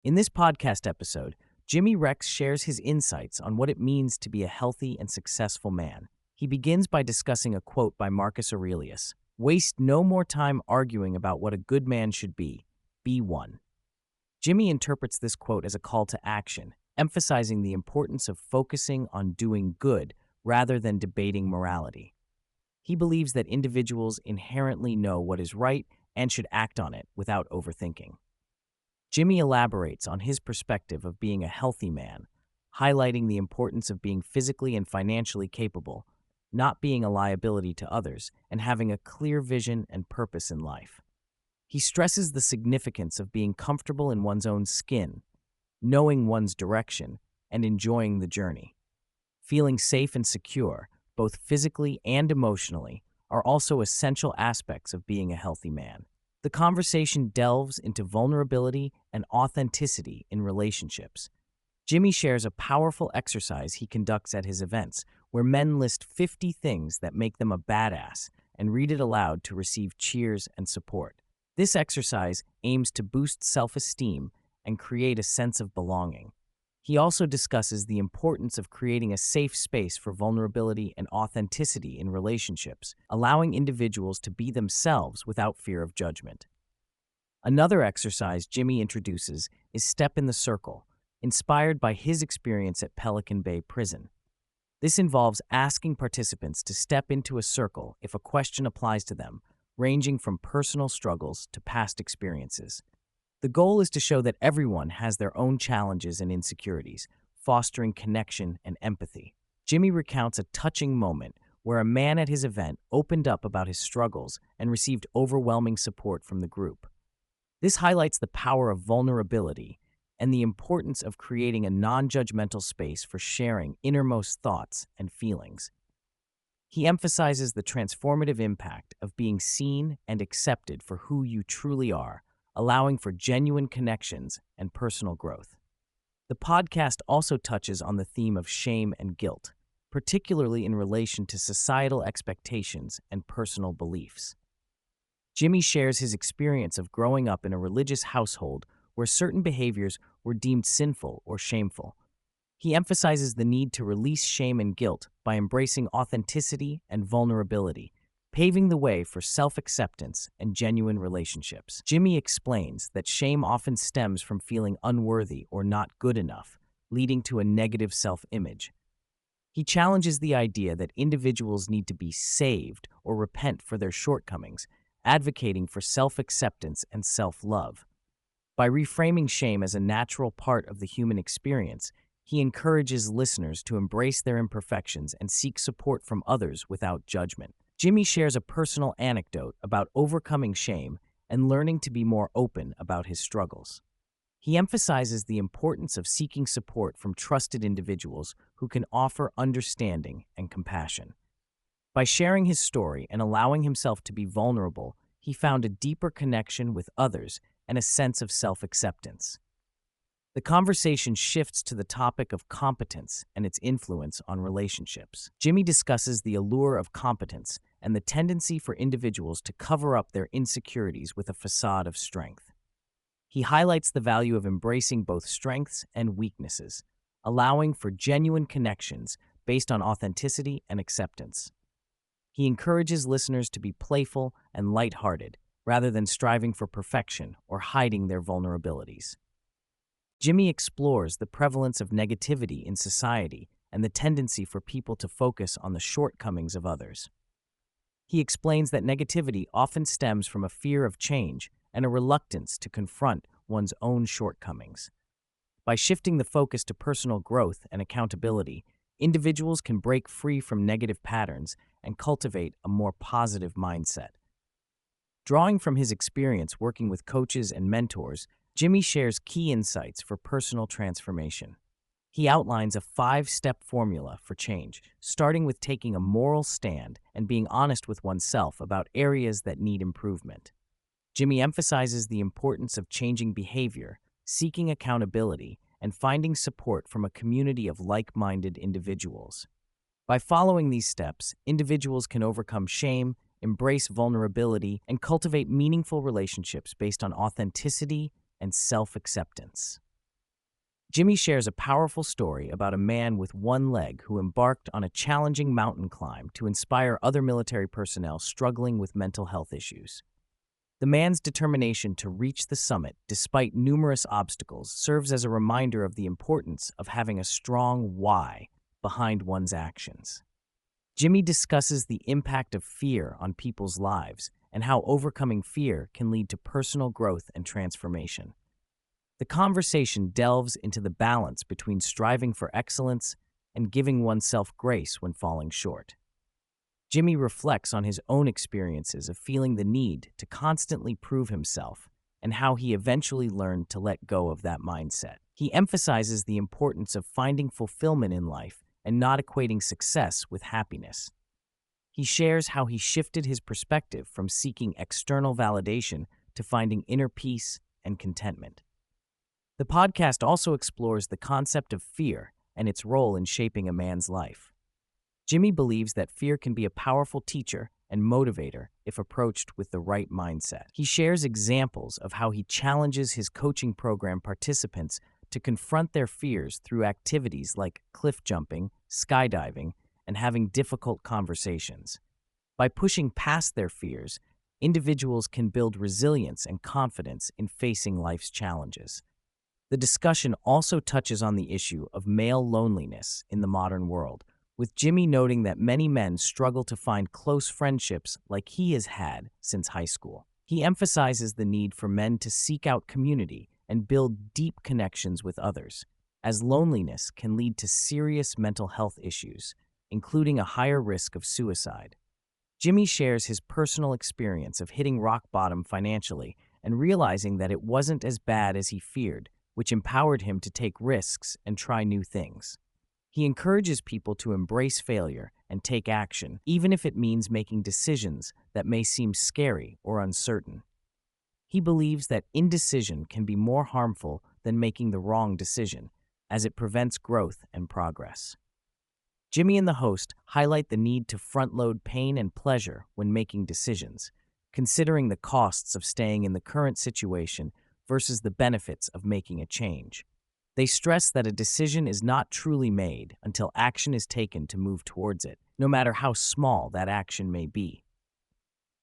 In this podcast episode, Jimmy Rex shares his insights on what it means to be a healthy and successful man. He begins by discussing a quote by Marcus Aurelius: "Waste no more time arguing about what a good man should be one." Jimmy interprets this quote as a call to action, emphasizing the importance of focusing on doing good rather than debating morality. He believes that individuals inherently know what is right and should act on it without overthinking. Jimmy elaborates on his perspective of being a healthy man, highlighting the importance of being physically and financially capable, not being a liability to others, and having a clear vision and purpose in life. He stresses the significance of being comfortable in one's own skin, knowing one's direction, and enjoying the journey. Feeling safe and secure, both physically and emotionally, are also essential aspects of being a healthy man. The conversation delves into vulnerability and authenticity in relationships. Jimmy shares a powerful exercise he conducts at his events, where men list 50 things that make them a badass and read it aloud to receive cheers and support. This exercise aims to boost self-esteem and create a sense of belonging. He also discusses the importance of creating a safe space for vulnerability and authenticity in relationships, allowing individuals to be themselves without fear of judgment. Another exercise Jimmy introduces is Step in the Circle, inspired by his experience at Pelican Bay Prison. This involves asking participants to step into a circle if a question applies to them, ranging from personal struggles to past experiences. The goal is to show that everyone has their own challenges and insecurities, fostering connection and empathy. Jimmy recounts a touching moment where a man at his event opened up about his struggles and received overwhelming support from the group. This highlights the power of vulnerability and the importance of creating a non-judgmental space for sharing innermost thoughts and feelings. He emphasizes the transformative impact of being seen and accepted for who you truly are, allowing for genuine connections and personal growth. The podcast also touches on the theme of shame and guilt, particularly in relation to societal expectations and personal beliefs. Jimmy shares his experience of growing up in a religious household where certain behaviors were deemed sinful or shameful. He emphasizes the need to release shame and guilt by embracing authenticity and vulnerability, paving the way for self-acceptance and genuine relationships. Jimmy explains that shame often stems from feeling unworthy or not good enough, leading to a negative self-image. He challenges the idea that individuals need to be saved or repent for their shortcomings, advocating for self-acceptance and self-love. By reframing shame as a natural part of the human experience, he encourages listeners to embrace their imperfections and seek support from others without judgment. Jimmy shares a personal anecdote about overcoming shame and learning to be more open about his struggles. He emphasizes the importance of seeking support from trusted individuals who can offer understanding and compassion. By sharing his story and allowing himself to be vulnerable, he found a deeper connection with others and a sense of self-acceptance. The conversation shifts to the topic of competence and its influence on relationships. Jimmy discusses the allure of competence and the tendency for individuals to cover up their insecurities with a facade of strength. He highlights the value of embracing both strengths and weaknesses, allowing for genuine connections based on authenticity and acceptance. He encourages listeners to be playful and lighthearted rather than striving for perfection or hiding their vulnerabilities. Jimmy explores the prevalence of negativity in society and the tendency for people to focus on the shortcomings of others. He explains that negativity often stems from a fear of change and a reluctance to confront one's own shortcomings. By shifting the focus to personal growth and accountability, individuals can break free from negative patterns and cultivate a more positive mindset. Drawing from his experience working with coaches and mentors, Jimmy shares key insights for personal transformation. He outlines a 5-step formula for change, starting with taking a moral stand and being honest with oneself about areas that need improvement. Jimmy emphasizes the importance of changing behavior, seeking accountability, and finding support from a community of like-minded individuals. By following these steps, individuals can overcome shame, embrace vulnerability, and cultivate meaningful relationships based on authenticity and self-acceptance. Jimmy shares a powerful story about a man with one leg who embarked on a challenging mountain climb to inspire other military personnel struggling with mental health issues. The man's determination to reach the summit, despite numerous obstacles, serves as a reminder of the importance of having a strong why behind one's actions. Jimmy discusses the impact of fear on people's lives and how overcoming fear can lead to personal growth and transformation. The conversation delves into the balance between striving for excellence and giving oneself grace when falling short. Jimmy reflects on his own experiences of feeling the need to constantly prove himself and how he eventually learned to let go of that mindset. He emphasizes the importance of finding fulfillment in life and not equating success with happiness. He shares how he shifted his perspective from seeking external validation to finding inner peace and contentment. The podcast also explores the concept of fear and its role in shaping a man's life. Jimmy believes that fear can be a powerful teacher and motivator if approached with the right mindset. He shares examples of how he challenges his coaching program participants to confront their fears through activities like cliff jumping, skydiving, and having difficult conversations. By pushing past their fears, individuals can build resilience and confidence in facing life's challenges. The discussion also touches on the issue of male loneliness in the modern world, with Jimmy noting that many men struggle to find close friendships like he has had since high school. He emphasizes the need for men to seek out community and build deep connections with others, as loneliness can lead to serious mental health issues, including a higher risk of suicide. Jimmy shares his personal experience of hitting rock bottom financially and realizing that it wasn't as bad as he feared, which empowered him to take risks and try new things. He encourages people to embrace failure and take action, even if it means making decisions that may seem scary or uncertain. He believes that indecision can be more harmful than making the wrong decision, as it prevents growth and progress. Jimmy and the host highlight the need to front-load pain and pleasure when making decisions, considering the costs of staying in the current situation versus the benefits of making a change. They stress that a decision is not truly made until action is taken to move towards it, no matter how small that action may be.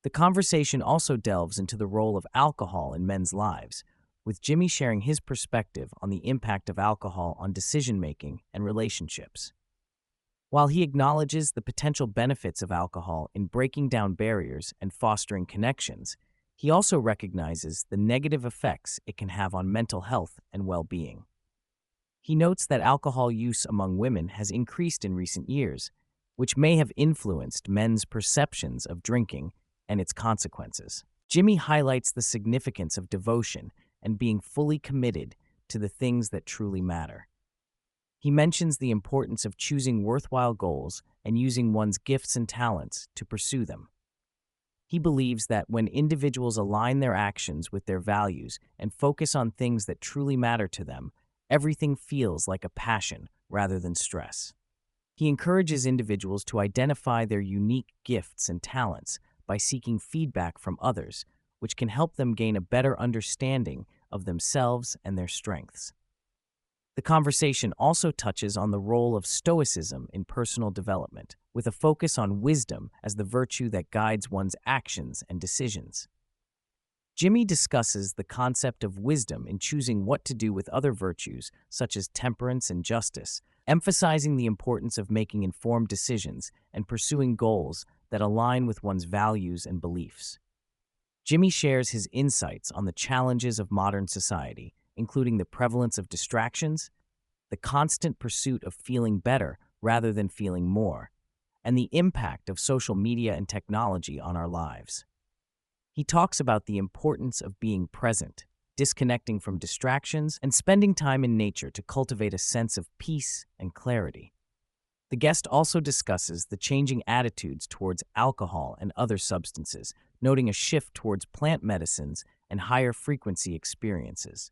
The conversation also delves into the role of alcohol in men's lives, with Jimmy sharing his perspective on the impact of alcohol on decision-making and relationships. While he acknowledges the potential benefits of alcohol in breaking down barriers and fostering connections, he also recognizes the negative effects it can have on mental health and well-being. He notes that alcohol use among women has increased in recent years, which may have influenced men's perceptions of drinking and its consequences. Jimmy highlights the significance of devotion and being fully committed to the things that truly matter. He mentions the importance of choosing worthwhile goals and using one's gifts and talents to pursue them. He believes that when individuals align their actions with their values and focus on things that truly matter to them, everything feels like a passion rather than stress. He encourages individuals to identify their unique gifts and talents by seeking feedback from others, which can help them gain a better understanding of themselves and their strengths. The conversation also touches on the role of stoicism in personal development, with a focus on wisdom as the virtue that guides one's actions and decisions. Jimmy discusses the concept of wisdom in choosing what to do with other virtues, such as temperance and justice, emphasizing the importance of making informed decisions and pursuing goals that align with one's values and beliefs. Jimmy shares his insights on the challenges of modern society, including the prevalence of distractions, the constant pursuit of feeling better rather than feeling more, and the impact of social media and technology on our lives. He talks about the importance of being present, disconnecting from distractions, and spending time in nature to cultivate a sense of peace and clarity. The guest also discusses the changing attitudes towards alcohol and other substances, noting a shift towards plant medicines and higher frequency experiences.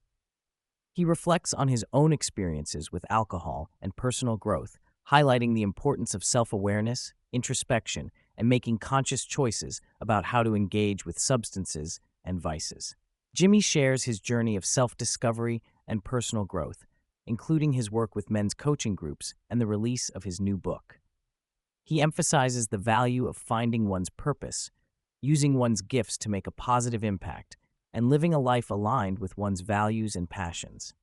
He reflects on his own experiences with alcohol and personal growth, highlighting the importance of self-awareness, introspection, and making conscious choices about how to engage with substances and vices. Jimmy shares his journey of self-discovery and personal growth, including his work with men's coaching groups and the release of his new book. He emphasizes the value of finding one's purpose, using one's gifts to make a positive impact, and living a life aligned with one's values and passions.